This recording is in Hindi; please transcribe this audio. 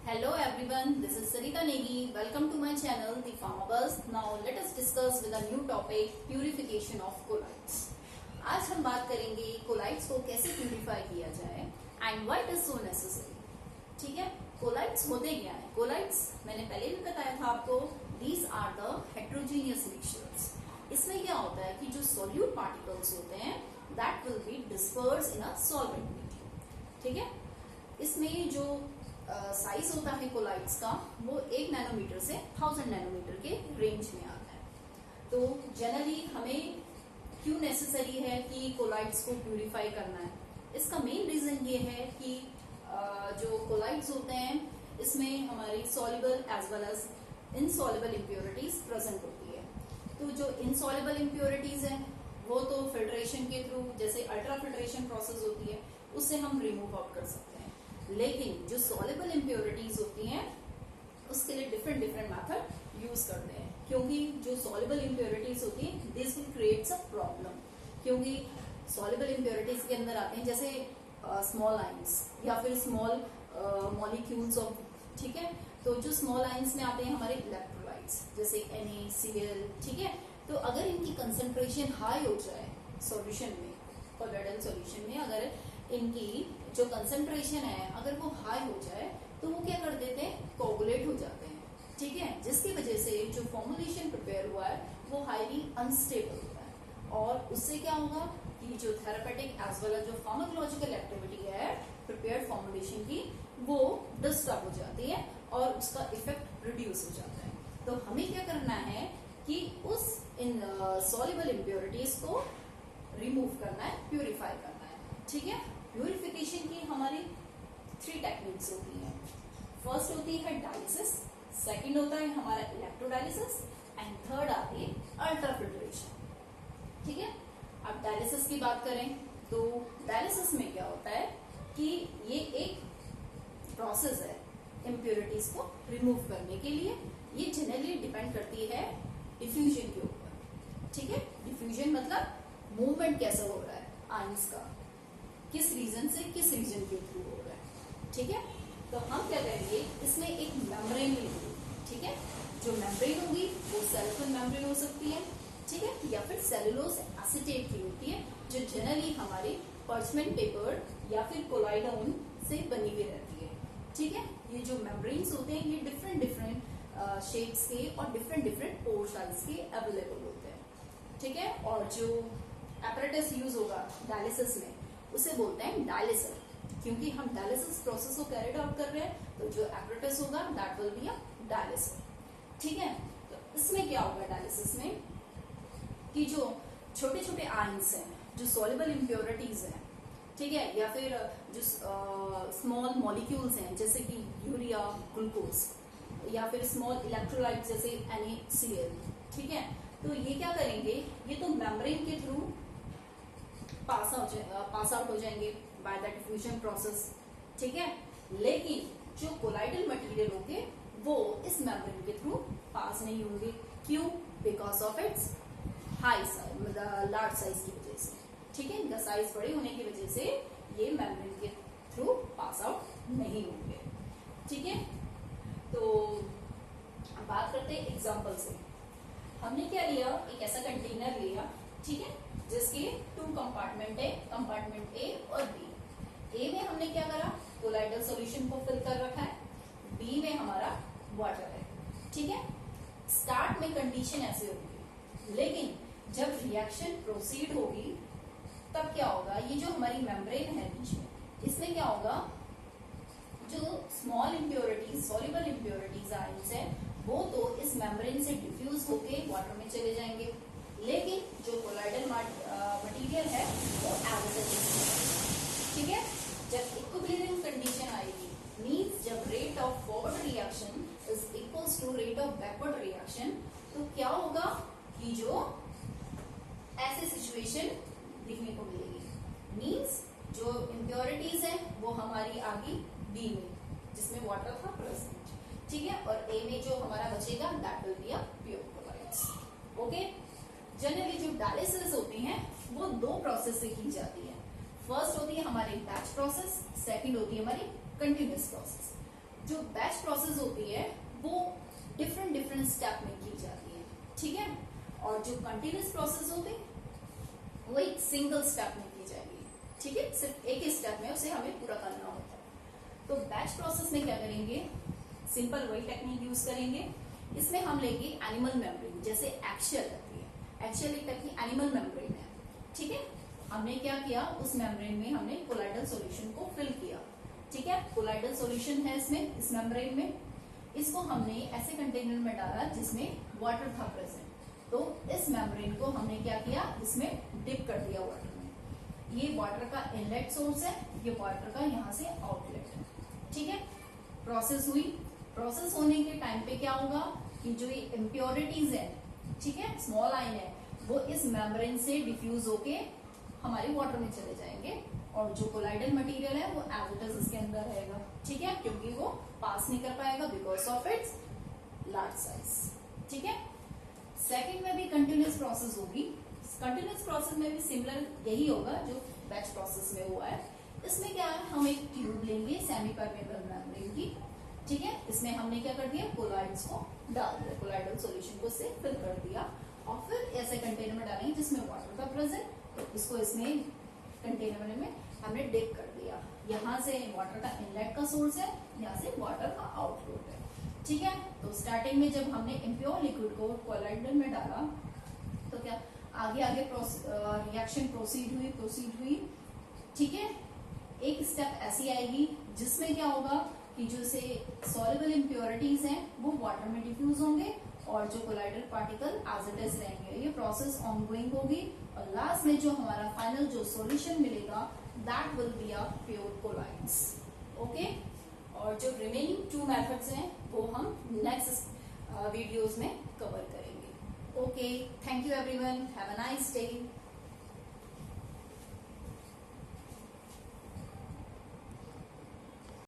Hello everyone, this is Sarita Negi. Welcome to my channel, The Pharma Buzz. Now let us discuss with a new topic, purification of colloids. आज हम बात करेंगे कोलाइड्स को कैसे प्यूरिफाई किया जाए and why it is so necessary. ठीक है, कोलाइड्स होते क्या है? कोलाइड्स मैंने पहले भी बताया था आपको, these are the heterogeneous mixtures. इसमें क्या होता है कि जो सॉल्यूट पार्टिकल्स होते हैं that will B disperse in a solvent medium. ठीक है, इसमें जो साइज होता है कोलाइड्स का वो 1 नैनोमीटर से 1000 नैनोमीटर के रेंज में आता है. तो जनरली हमें क्यों नेसेसरी है कि कोलाइड्स को प्यूरिफाई करना है? इसका मेन रीजन ये है कि जो कोलाइड्स होते हैं इसमें हमारी soluble as well as insoluble impurities present होती है. तो जो इनसॉल्युबल इम्प्योरिटीज है वो तो फिल्ट्रेशन के थ्रू, जैसे अल्ट्रा फिल्ट्रेशन प्रोसेस होती है, उससे हम रिमूव आउट कर सकते हैं. लेकिन जो सॉल्युबल इम्प्योरिटीज होती हैं उसके लिए डिफरेंट मेथड यूज करते हैं, क्योंकि जो सॉल्युबल इम्प्योरिटीज होती है this will creates a problem. क्योंकि सॉल्युबल इम्प्योरिटीज के अंदर आते हैं जैसे स्मॉल आइंस या फिर स्मॉल मॉलिक्यूल्स ऑफ, ठीक है, तो जो स्मॉल आइंस में आते हैं हमारे इलेक्ट्रोलाइट्स जैसे NaCl. ठीक है, तो अगर इनकी कंसेंट्रेशन हाई हो जाए सॉल्यूशन में, कोलोइडल सॉल्यूशन में अगर इनकी जो कंसेंट्रेशन है अगर वो हाई हो जाए तो वो क्या कर देते हैं, कोगुलेट हो जाते हैं. ठीक है, जिसकी वजह से जो फॉर्मुलेशन प्रिपेयर हुआ है वो हाईली अनस्टेबल होता है और उससे क्या होगा कि जो थेरापेटिक एज वेल एज जो फार्माकोलॉजिकल एक्टिविटी है प्रिपेयर्ड फॉर्मुलेशन की वो डिस्टर्ब हो जाती है और उसका इफेक्ट रिड्यूस हो जाता है. तो हमें क्या करना है कि उस इन सॉल्युबल इम्प्योरिटीज को रिमूव करना है, प्यूरिफाई करना है. ठीक है, प्यूरिफिकेशन की हमारी 3 टेक्निक्स होती हैं. फर्स्ट होती है डायलिसिस, सेकंड होता है हमारा इलेक्ट्रोडायलिसिस एंड थर्ड आती है अल्ट्राफिल्ट्रेशन. ठीक है, अब डायलिसिस की बात करें तो डायलिसिस में क्या होता है कि ये एक प्रोसेस है इम्प्योरिटीज को रिमूव करने के लिए. ये जनरली डिपेंड करती है डिफ्यूजन के ऊपर. ठीक है, डिफ्यूजन मतलब मूवमेंट कैसा हो रहा है आयंस का, किस रीजन से किस रीजन के थ्रू हो रहा है. ठीक है, तो हम क्या करेंगे, इसमें एक मेम्ब्रेन लेंगे. ठीक है, जो मेम्ब्रेन होगी वो सेल्फन मेम्ब्रेन हो सकती है, ठीक है, या फिर सेलुलोज एसीटेट की होती है जो जनरली हमारे पर्चमेंट पेपर या फिर कोलाइडोन से बनी हुई रहती है. ठीक है, ये जो मेम्ब्रेन्स होते हैं ये डिफरेंट शेप्स के और डिफरेंट पोर साइज के अवेलेबल होते हैं. ठीक है, और जो एपरेटस यूज होगा डायलिसिस में उसे बोलते हैं डायलिसर, क्योंकि हम डायलिसिस प्रोसेस को कैरिड आउट कर रहे हैं तो जो एपरेटस होगा that will be a dialyser. ठीक है, तो इसमें क्या होगा डायलिसिस में कि जो छोटे छोटे आयंस हैं, जो सॉल्युबल इम्प्योरिटीज हैं, ठीक है, या फिर जो स्मॉल मॉलिक्यूल्स हैं जैसे कि यूरिया, ग्लूकोज या फिर स्मॉल इलेक्ट्रोलाइट जैसे NaCl. ठीक है, तो ये क्या करेंगे, ये तो मेम्ब्रेन के थ्रू पास आउट हो जाएंगे बाय द डिफ्यूजन प्रोसेस. ठीक है, लेकिन जो कोलाइडल मटेरियल होंगे वो इस मेम्ब्रेन के थ्रू पास नहीं होंगे. क्यों? Because of its high size, large size की वजह से. ठीक है, इनका साइज बड़े होने की वजह से ये मेम्ब्रेन के थ्रू पास आउट नहीं होंगे. ठीक है, तो बात करते हैं एग्जाम्पल से. हमने क्या लिया, एक ऐसा कंटेनर लिया, ठीक है, जिसके 2 कंपार्टमेंट है, कंपार्टमेंट A और B. A में हमने क्या करा, कोलाइडल सॉल्यूशन को फिल कर रखा है, B में हमारा वाटर है. ठीक है, स्टार्ट में कंडीशन ऐसे होगी, लेकिन जब रिएक्शन प्रोसीड होगी तब क्या होगा, ये जो हमारी मेम्ब्रेन है बीच में, इसमें क्या होगा, जो small impurities, soluble impurities ions है वो तो इस मेम्ब्रेन से डिफ्यूज होके वाटर में चले जाएंगे, लेकिन जो कोलाइडल मटेरियल है वो एज इट इज. ठीक है, जब इक्विलिब्रियम कंडीशन आएगी मींस जब rate of forward reaction is equals to rate of backward reaction, तो क्या होगा कि जो ऐसे सिचुएशन दिखने को मिलेगी. मींस जो इम्प्योरिटीज है वो हमारी आ गई B में जिसमें वाटर था प्रेजेंट. ठीक है, और A में जो हमारा बचेगा that will be a pure colloids. Okay, generally जो डायलिसिस होती हैं वो 2 प्रोसेस से की जाती है. फर्स्ट होती है हमारी बैच प्रोसेस, सेकंड होती है हमारी कंटिन्यूअस प्रोसेस. जो बैच प्रोसेस होती है वो डिफरेंट डिफरेंट स्टेप में की जाती है, ठीक है। और जो कंटिन्यूस प्रोसेस होती है वो एक सिंगल स्टेप में की जाएगी, ठीक है। सिर्फ एक ही स्टेप में उसे हमें पूरा करना होता है। तो बैच प्रोसेस में क्या करेंगे, सिंपल वही टेक्निक यूज करेंगे। इसमें हम लेंगे एनिमल मेम्ब्रेन, जैसे एक्शियल रहती है, एक्शियल एक टाइप की एनिमल मेम्ब्रेन है, ठीक है। हमने क्या किया, उस मेम्ब्रेन में हमने कोलाइडल सॉल्यूशन को फिल किया, ठीक है। कोलाइडल सॉल्यूशन है इसमें, इस मेम्ब्रेन में। इसको हमने ऐसे कंटेनर में डाला जिसमें वाटर था प्रेजेंट। तो इस मेम्ब्रेन को हमने क्या किया, इसमें डिप कर दिया वाटर में। ये वाटर का इनलेट सोर्स है, ये वाटर का यहाँ से आउटलेट है, ठीक है। प्रोसेस हुई, प्रोसेस होने के टाइम पे क्या होगा कि जो ये इम्प्योरिटीज है, ठीक है, स्मॉल आइन है, वो इस मेम्ब्रेन से डिफ्यूज होके हमारे वाटर में चले जाएंगे और जो कोलाइडल मटेरियल है वो एज इट इज इसके अंदर रहेगा, ठीक है, क्योंकि वो पास नहीं कर पाएगा because of its large size, ठीक है। सेकंड में भी कंटिन्यूस प्रोसेस होगी। कंटिन्यूस प्रोसेस में भी सिमिलर यही होगा जो बैच प्रोसेस में हुआ है। इसमें क्या है, हम एक ट्यूब लेंगे सेमी परमेबल मेम्ब्रेन की, ठीक है। इसमें हमने क्या कर दिया, कोलाइड्स को डाल दिया, कोलाइडल सॉल्यूशन को से फिल कर दिया और फिर ऐसे कंटेनर में डालेंगे जिसमें वाटर था प्रेजेंट। तो इसको इसमें कंटेनर में हमने डिप कर दिया। यहाँ से वाटर का इनलेट का सोर्स है, यहाँ से वाटर का आउटलेट है, ठीक है। तो स्टार्टिंग में जब हमने इम्प्योर लिक्विड को कोलाइडल में डाला तो क्या आगे आगे रिएक्शन प्रोसीड हुई, ठीक है। एक स्टेप ऐसी आएगी जिसमें क्या होगा कि जो से सॉल्युबल इम्प्योरिटीज हैं वो वाटर में डिफ्यूज होंगे और जो colloidal particle as it is रहेंगे। ये प्रोसेस ऑनगोइंग होगी और लास्ट में जो हमारा फाइनल जो सॉल्यूशन मिलेगा that will be a pure colloids, okay. और जो रिमेनिंग 2 मेथड्स हैं वो हम नेक्स्ट वीडियोस में कवर करेंगे, okay. Thank you everyone, have a nice day.